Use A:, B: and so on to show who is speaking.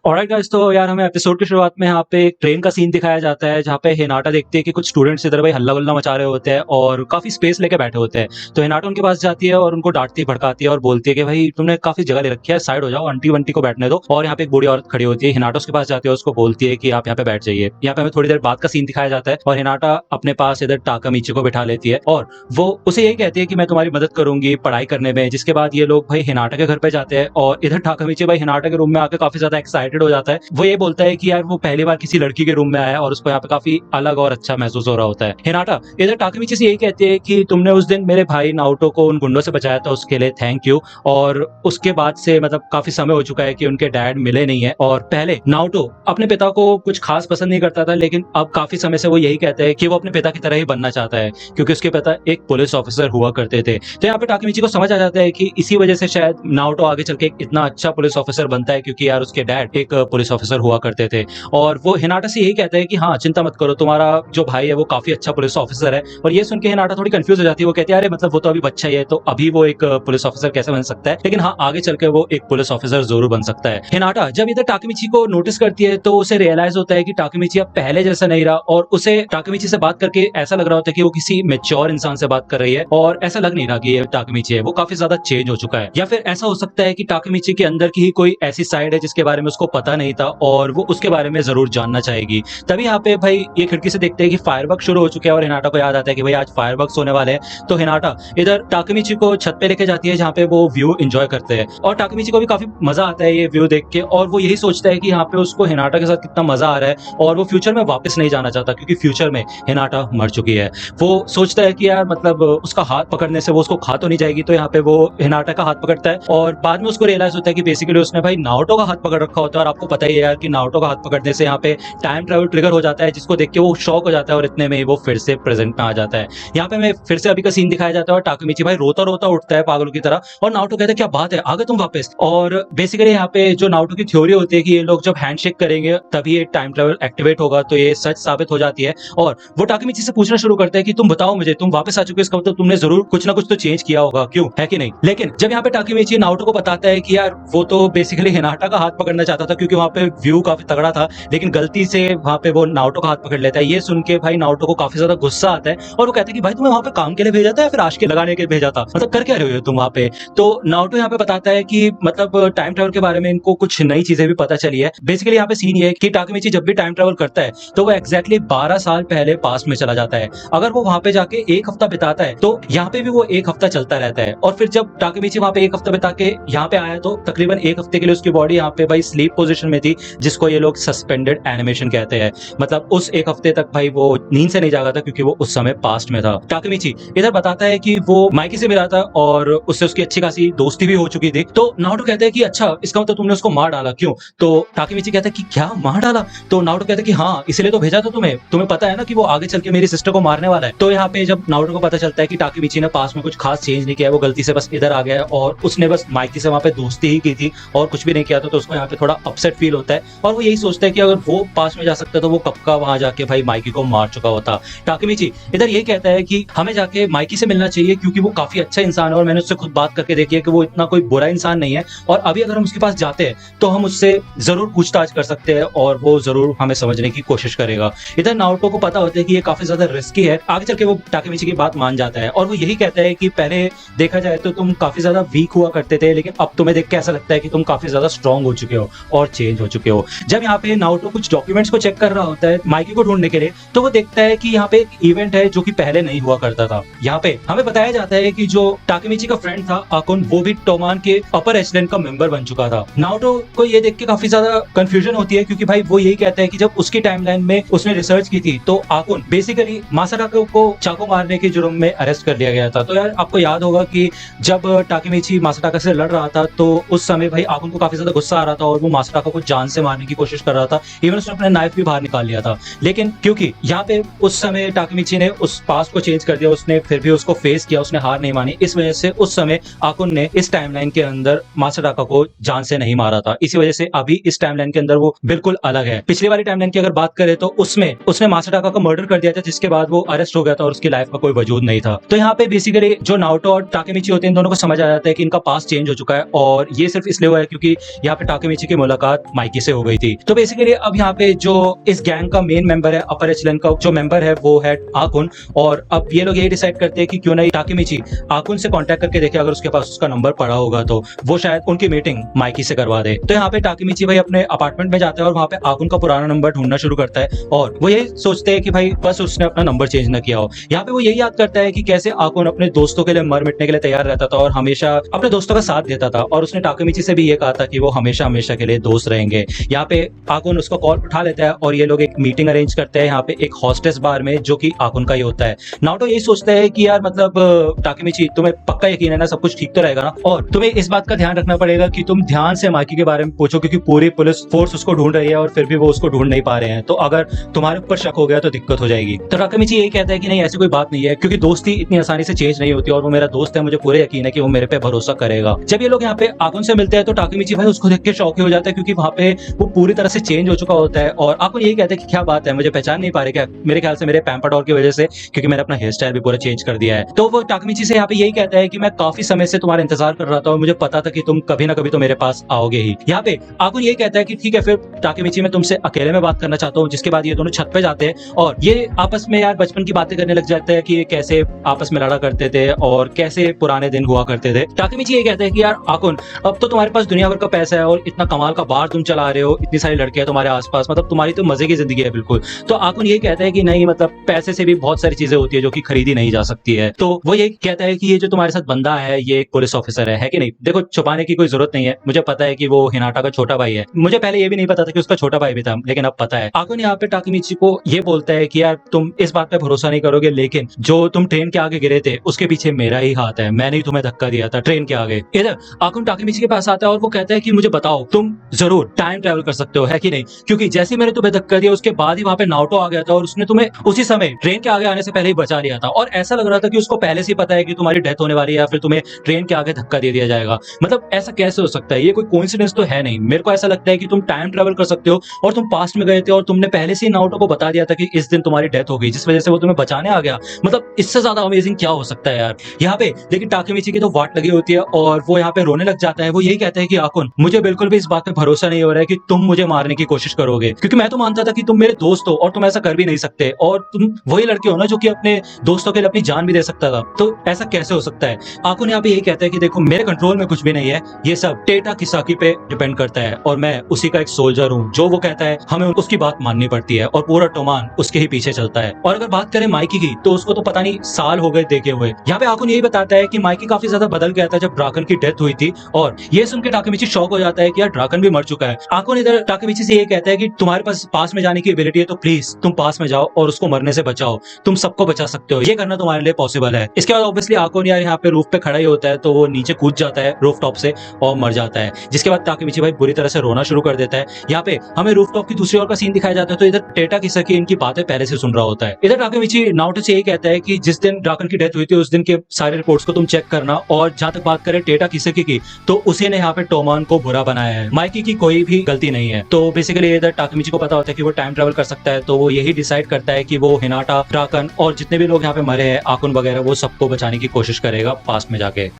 A: Alright guys, तो यार हमें एपिसोड की शुरुआत में यहाँ पे एक ट्रेन का सीन दिखाया जाता है जहाँ पे हिनाटा देखती है कि कुछ स्टूडेंट्स इधर भाई हल्ला गुल्ला मचा रहे होते हैं और काफी स्पेस लेके बैठे होते हैं। तो हिनाटा उनके पास जाती है और उनको डांटती भड़काती है और बोलती है कि भाई तुमने काफी जगह ले रखी है, साइड हो जाओ, आंटी वंटी को बैठने दो। और यहाँ पे एक बूढ़ी औरत खड़ी होती है, हिनाटा उसके पास जाती है, उसको बोलती है कि आप यहाँ पे बैठ जाइए। यहाँ पे हमें थोड़ी देर बाद का सीन दिखाया जाता है और हिनाटा अपने पास इधर टाकामीची को बिठा लेती है और वो उसे यही कहती है कि मैं तुम्हारी मदद करूंगी पढ़ाई करने में। जिसके बाद ये लोग भाई हिनाटा के घर पे जाते हैं और इधर टाकामीची भाई हिनाटा के रूम में आकर काफी ज्यादा एक्साइटेड हो जाता है। वो ये बोलता है कि यार वो पहली बार किसी लड़की के रूम में आया और उसको यहाँ पे काफी अलग और अच्छा महसूस हो रहा होता है। हिनाटा इधर टाकामीची से यही कहती है कि तुमने उस दिन मेरे भाई नाओटो को उन गुंडों से बचाया था, उसके लिए थैंक यू। और उसके बाद से मतलब काफी समय हो चुका है कि उनके डैड मिले नहीं है। और पहले नाओटो अपने पिता को कुछ खास पसंद नहीं करता था, लेकिन अब काफी समय से वो यही कहता है कि वो अपने पिता की तरह ही बनना चाहता है क्योंकि उसके पिता एक पुलिस ऑफिसर हुआ करते थे। तो यहाँ पे टाकामीची को समझ आ जाता है कि इसी वजह से शायद नाओटो आगे चल के इतना अच्छा पुलिस ऑफिसर बनता है क्योंकि यार उसके डैड एक पुलिस ऑफिसर हुआ करते थे। और वो हिनाटा से यही कहता है कि हाँ चिंता मत करो, तुम्हारा जो भाई है वो काफी अच्छा पुलिस ऑफिसर है। और ये सुन के हिनाटा थोड़ी कंफ्यूज हो जाती है। वो कहती है अरे मतलब वो तो अभी बच्चा ही है, तो अभी वो एक पुलिस ऑफिसर कैसे बन सकता है, लेकिन हाँ आगे चल के वो एक पुलिस ऑफिसर जरूर बन सकता है। हिनाटा जब इधर टाकामीची को नोटिस करती है तो उसे रियलाइज होता है कि टाकामीची अब पहले जैसा नहीं रहा और उसे टाकामीची से बात करके ऐसा लग रहा होता है कि वो किसी मेच्योर इंसान से बात कर रही है और ऐसा लग नहीं रहा कि ये टाकामीची है, वो काफी ज्यादा चेंज हो चुका है। या फिर ऐसा हो सकता है कि टाकामीची के अंदर की ही कोई ऐसी साइड है जिसके बारे में उसको पता नहीं था और वो उसके बारे में जरूर जानना चाहेगी। तभी यहाँ पे भाई ये खिड़की से देखते हैं कि फायरवर्क शुरू हो चुके हैं और हिनाटा को याद आता है कि भाई आज फायरवर्क्स होने वाले हैं। तो हिनाटा इधर टाकामीची को छत पे लेके जाती है जहाँ पे वो व्यू एंजॉय करते हैं और टाकामीची को भी काफी मजा आता है ये व्यू देख के। और वो यही सोचता है कि यहाँ पे उसको हिनाटा के साथ कितना मजा आ रहा है और वो फ्यूचर में वापस नहीं जाना चाहता क्योंकि फ्यूचर में हिनाटा मर चुकी है। वो सोचता है कि यार मतलब उसका हाथ पकड़ने से वो उसको खा तो नहीं जाएगी, तो यहाँ पे वो हिनाटा का हाथ पकड़ता है और बाद में उसको रियलाइज होता है कि बेसिकली उसने भाई नाओटो का हाथ पकड़ रखा होता है। और आपको पता ही है यार कि नाओटो का हाथ पकड़ने से यहाँ पे टाइम ट्रैवल ट्रिगर हो जाता है, जिसको देख के वो शॉक हो जाता है और इतने में वो फिर से प्रेजेंट में आ जाता है। यहाँ पे हमें फिर से अभी का सीन दिखाया जाता है और टाकामीची भाई रोता रोता उठता है पागलों की तरह और नाओटो कहता है क्या बात है, आ गए तुम वापस। और बेसिकली यहाँ पे जो नाओटो की थ्योरी होती है कि ये लोग जब हैंडशेक करेंगे तभी ये टाइम ट्रैवल एक्टिवेट होगा, तो ये सच साबित हो जाती है। और वो टाकामीची से पूछना शुरू करता है कि तुम बताओ मुझे, तुम वापस आ चुके हो इसका मतलब तुमने जरूर कुछ ना कुछ तो चेंज किया होगा, क्यों है कि नहीं। लेकिन जब यहाँ पे टाकामीची नाओटो को बताता है कि यार वो तो बेसिकली हिनाटा का हाथ पकड़ना चाहता था क्योंकि वहाँ पे व्यू काफी तगड़ा था, लेकिन गलती से वहाँ पे वो नाओटो का हाथ पकड़ लेता है। ये सुन के भाई नाओटो को काफी ज्यादा गुस्सा आता है और वो कहते हैं कि भाई तुम्हें वहाँ पे काम के लिए भेजा था या फिर आशिकी लगाने के लिए भेजा था, मतलब कर क्या रहे हो तुम वहाँ पे। तो नाओटो यहाँ पे बताता है कि मतलब टाइम ट्रैवल के बारे में इनको कुछ नई चीजें भी पता चली है। बेसिकली यहाँ पे सीन ये है कि टाकामीची जब भी टाइम ट्रैवल करता है तो वो एक्जैक्टली 12 साल पहले पास्ट में चला जाता है। अगर वो वहाँ पे जाके एक हफ्ता बिताता है तो यहाँ पे भी वो एक हफ्ता चलता रहता है। और फिर जब टाकामीची वहाँ पे एक हफ्ता बिता के यहाँ पे आया तो तकरीबन एक हफ्ते के लिए उसकी बॉडी यहाँ पे भाई स्लीप पोजीशन में थी, जिसको ये लोग सस्पेंडेड एनिमेशन कहते हैं। मतलब उस एक हफ्ते तक भाई वो नींद से नहीं जागा था क्योंकि वो उस समय पास्ट में था। टाकामीची इधर बताता है कि वो माइकी से मिला था और उससे उसकी अच्छी खासी दोस्ती भी हो चुकी थी। तो नाओटो कहता है कि अच्छा इसका मतलब तुमने उसको मार डाला, क्यों। तो टाकामीची कहता है कि क्या मार डाला। तो नाओटो कहता है कि हाँ इसलिए तो भेजा था तुम्हें, तुम्हें पता है ना कि वो आगे चल के मेरी सिस्टर को मारने वाला है। तो यहाँ पे जब नाओटो को पता चलता है कि टाकामीची ने पास में कुछ खास चेंज नहीं किया, वो गलती से बस इधर आ गया और उसने बस माइकी से वहां पे दोस्ती ही की थी और कुछ भी नहीं किया था, तो उसको यहाँ पे थोड़ा अपसेट फील होता है और वो यही सोचता है कि अगर वो पास में जा सकता तो वो कब का वहां जाके भाई माइकी को मार चुका होता। टाकामीची इधर यही कहता है कि हमें जाके माइकी से मिलना चाहिए क्योंकि वो काफी अच्छा इंसान है और मैंने उससे खुद बात करके देखी है कि वो इतना कोई बुरा इंसान नहीं है और अभी अगर हम उसके पास जाते हैं तो हम उससे जरूर पूछताछ कर सकते हैं और वो जरूर हमें समझने की कोशिश करेगा। इधर नाओटो को पता होता है कि ये काफी ज्यादा रिस्की है, आगे चल के वो टाकामीची की बात मान जाता है और वो यही कहता है कि पहले देखा जाए तो तुम काफी ज्यादा वीक हुआ करते थे, लेकिन अब तुम्हें देख के ऐसा लगता है कि तुम काफी ज्यादा स्ट्रांग हो चुके हो और चेंज हो चुके हो। जब यहाँ पे नाओटो कुछ डॉक्यूमेंट्स को चेक कर रहा होता है माइकी को ढूंढने के लिए, तो वो देखता है कि यहाँ पे एक इवेंट है जो कि पहले नहीं हुआ करता था। यहाँ पे हमें बताया जाता है कि जो टाकामीची का फ्रेंड था आकुन, वो भी टोमान के अपर एचलेन का मेंबर बन चुका था। नाओटो को ये देख के काफी ज्यादा कंफ्यूजन होती है क्योंकि भाई वो यही कहता है कि जब उसकी टाइमलाइन में उसने रिसर्च की थी तो आकुन बेसिकली मासाटाका को चाकू मारने के जुर्म में अरेस्ट कर लिया गया था। तो यार आपको याद होगा कि जब टाकामीची मासाटाका से लड़ रहा था तो उस समय भाई आकुन को काफी ज्यादा गुस्सा आ रहा था और वो मासाटाका को जान से मारने की कोशिश कर रहा था। इवन उसने अपना नाइफ भी बाहर निकाल लिया था, लेकिन क्योंकि यहाँ पे उस समय टाकामीची ने उस पास्ट को चेंज कर दिया, उसने फिर भी उसको फेस किया, उसने हार नहीं मानी। इस वजह से उस समय आकुन ने इस टाइमलाइन के अंदर मासाटाका को जान से नहीं मारा था। इसी वजह से अभी इस टाइमलाइन के अंदर वो बिल्कुल अलग है। पिछली वाली टाइमलाइन की अगर बात करें तो उसमें उसने मासाटाका को मर्डर कर दिया था, जिसके बाद वो अरेस्ट हो गया था और उसकी लाइफ का कोई वजूद नहीं था। तो यहाँ पे बेसिकली जो नाओटो और टाकामीची होते हैं, इन दोनों को समझ आ जाता है कि इनका पास्ट चेंज हो चुका है और ये सिर्फ इसलिए हुआ है क्योंकि यहाँ पे टाकामीची की मुलाकात माइकी से हो गई थी। तो बेसिकली अब यहाँ पे जो इस गैंग का मेन मेंबर है, अपर एचलन का जो मेंबर है वो है आकुन, और अब ये लोग यही डिसाइड करते हैं कि क्यों नहीं ताकेमिची आकुन से कांटेक्ट करके देखे, अगर उसके पास उसका नंबर पड़ा होगा तो वो शायद उनकी मीटिंग माइकी से करवा दे। तो यहाँ पे ताकेमिची भाई अपने अपार्टमेंट में जाता है और वहाँ पे आकुन का पुराना नंबर ढूंढना शुरू करता है, और वो यही सोचते हैं कि भाई बस उसने अपना नंबर चेंज ना किया हो। यहाँ पे वो यही याद करता है कि कैसे आकुन अपने दोस्तों के लिए मर मिटने के लिए तैयार रहता था और हमेशा अपने दोस्तों का साथ देता था, और उसने ताकेमिची से भी ये कहा था कि वो हमेशा हमेशा के लिए दोस्त रहेंगे। यहाँ पे आकुन उसको कॉल उठा लेता है और ये लोग एक मीटिंग अरेंज करते हैं यहाँ पे एक हॉस्टेस बार में, जो कि आकुन का ही होता है। नाओटो यही सोचता है कि यार मतलब ताकेमिची तुम्हें पक्का यकीन है ना, सब कुछ ठीक तो रहेगा ना, और तुम्हें इस बात का ध्यान रखना पड़ेगा कि तुम ध्यान से माइकी के बारे में पूछो, क्योंकि पूरी पुलिस फोर्स उसको ढूंढ रही है और फिर भी वो उसको ढूंढ नहीं पा रहे हैं, तो अगर तुम्हारे ऊपर शक हो गया तो दिक्कत हो जाएगी। तो ताकेमिची यही कहता है कि नहीं ऐसी कोई बात नहीं है, क्योंकि दोस्ती इतनी आसानी से चेंज नहीं होती और वो मेरा दोस्त है, मुझे पूरे यकीन है कि वो मेरे पे भरोसा करेगा। जब ये लोग यहाँ पे आकुन से मिलते हैं तो ताकेमिची भाई उसको देख के शॉक हो जाता है, क्योंकि वहाँ पे वो पूरी तरह से चेंज हो चुका होता है, और आकुन यही कहते हैं कि क्या बात है, मुझे पहचान नहीं पा रहे क्या? मेरे ख्याल से मेरे पैम्पाडोर की वजह से, क्योंकि मैंने अपना हेयर स्टाइल भी पूरा चेंज कर दिया है। तो वो ताकेमिची से यहाँ पे यही कहता है कि मैं काफी समय से तुम्हारा इंतजार कर रहा था और मुझे पता था कि तुम कभी ना कभी तो मेरे पास आओगे ही। यहाँ पे आकुन यही कहता है कि ठीक है फिर ताकेमिची मैं तुमसे अकेले में बात करना चाहता हूँ। जिसके बाद ये दोनों छत पे जाते हैं और ये आपस में यार बचपन की बातें करने लग जाते हैं कि ये कैसे आपस में लड़ा करते थे और कैसे पुराने दिन हुआ करते थे। ताकेमिची ये कहते हैं कि यार आकुन अब तो तुम्हारे पास दुनिया भर का पैसा है और इतना कमाल का बार तुम चला रहे हो, इतनी सारी लड़कियां तुम्हारे आसपास, मतलब तुम्हारी तो मजे की जिंदगी है बिल्कुल। तो आकुन ये कहता है कि नहीं मतलब पैसे से भी बहुत सारी चीजें होती है जो कि खरीदी नहीं जा सकती है। तो वो ये कहता है कि ये जो तुम्हारे साथ बंदा है ये एक पुलिस ऑफिसर है कि नहीं? देखो छुपाने की कोई जरूरत नहीं है, मुझे पता है कि वो हिनाटा का छोटा भाई है। मुझे पहले ये भी नहीं पता था कि उसका छोटा भाई भी था, लेकिन अब पता है। आकुन यहाँ पे ताकेमिची को ये बोलता है कि यार तुम इस बात पे भरोसा नहीं करोगे, लेकिन जो तुम ट्रेन के आगे गिरे थे उसके पीछे मेरा ही हाथ है, मैंने ही तुम्हें धक्का दिया था ट्रेन के आगे। इधर आकुन ताकेमिची के पास आता है और वो कहता है कि मुझे बताओ तुम जरूर टाइम ट्रेवल कर सकते हो, है कि नहीं? क्योंकि जैसे मैंने तुम्हें धक्का दिया उसके बाद ही वहां पे नाओटो आ गया था और उसने तुम्हें उसी समय ट्रेन के आगे आने से पहले ही बचा लिया था, और ऐसा लग रहा था कि उसको पहले से ही पता है कि तुम्हारी डेथ होने वाली है या फिर तुम्हें ट्रेन के आगे धक्का दे दिया जाएगा। मतलब ऐसा कैसे हो सकता है? ये कोई कोइंसिडेंस तो है नहीं। मेरे को ऐसा लगता है कि तुम टाइम ट्रेवल कर सकते हो और तुम पास्ट में गए थे और तुमने पहले से ही नाओटो को बता दिया था कि इस दिन तुम्हारी डेथ हो गई, जिस वजह से वो तुम्हें बचाने आ गया। मतलब इससे ज्यादा अमेजिंग क्या हो सकता है यार। यहाँ पे लेकिन ताकेमिची की तो वाट लगी होती है और वो यहाँ पे रोने लग जाता है। वो यही कहता है कि आकुन मुझे बिल्कुल भी इस बात पे भरोसा नहीं हो रहा है कि तुम मुझे मारने की कोशिश करोगे, क्योंकि मैं तो मानता था कि तुम मेरे दोस्त हो और तुम ऐसा कर भी नहीं सकते, और तुम वही लड़के हो ना जो कि अपने दोस्तों के लिए अपनी जान भी दे सकता था, तो ऐसा कैसे हो सकता है? आकुन यहाँ पे यही कहता है कि देखो मेरे कंट्रोल में कुछ भी नहीं है, ये सब टेटा किसाकी पे डिपेंड करता है और मैं उसी का एक सोल्जर हूँ। जो वो कहता है हमें उसकी बात माननी पड़ती है और पूरा टोमान उसके ही पीछे चलता है। और अगर बात करें माइकी की तो उसको तो पता नहीं साल हो गए देखे हुए। यहाँ पे आकुन यही बताता है कि माइकी काफी ज्यादा बदल गया था जब ड्राकन की डेथ हुई थी, और ये सुन के ताकेमिची शॉक हो जाता है कि यार ड्राकन भी मर चुका है। आकुन इधर ताकेमिची से ये कहता है कि तुम्हारे पास में जाने की एबिलिटी है तो प्लीज तुम पास में जाओ और उसको मरने से बचाओ, तुम सबको बचा सकते हो, ये करना तुम्हारे लिए पॉसिबल है। इसके बाद ऑब्वियसली आकुन यार यहाँ पे रूफ पे खड़ा ही होता है, तो वो नीचे कूद जाता है रूफ टॉप से और मर जाता है। जिसके बाद ताकेमिची भाई बुरी तरह से रोना शुरू कर देता है। यहाँ पे हमें रूफ टॉप की दूसरी ओर का सीन दिखाया जाता है, तो इधर टेटा किसाकी इनकी बातें पहले से सुन रहा होता है। इधर ताकेमिची नाओटो से यही कहता है कि जिस दिन ड्राकन की डेथ हुई थी उस दिन के सारे रिपोर्ट्स को तुम चेक करना, और जहां तक बात करें टेटा किसाकी की तो उसी ने यहाँ पे टोमान को बुरा बनाया है, माइकी की कोई भी गलती नहीं है। तो बेसिकली इधर ताकेमिची को पता होता है कि वो टाइम ट्रेवल कर सकता है, तो वो यही डिसाइड करता है कि वो हिनाटा, ड्राकन और जितने भी लोग यहाँ पे मरे हैं आकुन वगैरह, वो सबको बचाने की कोशिश करेगा पास्ट में जाके।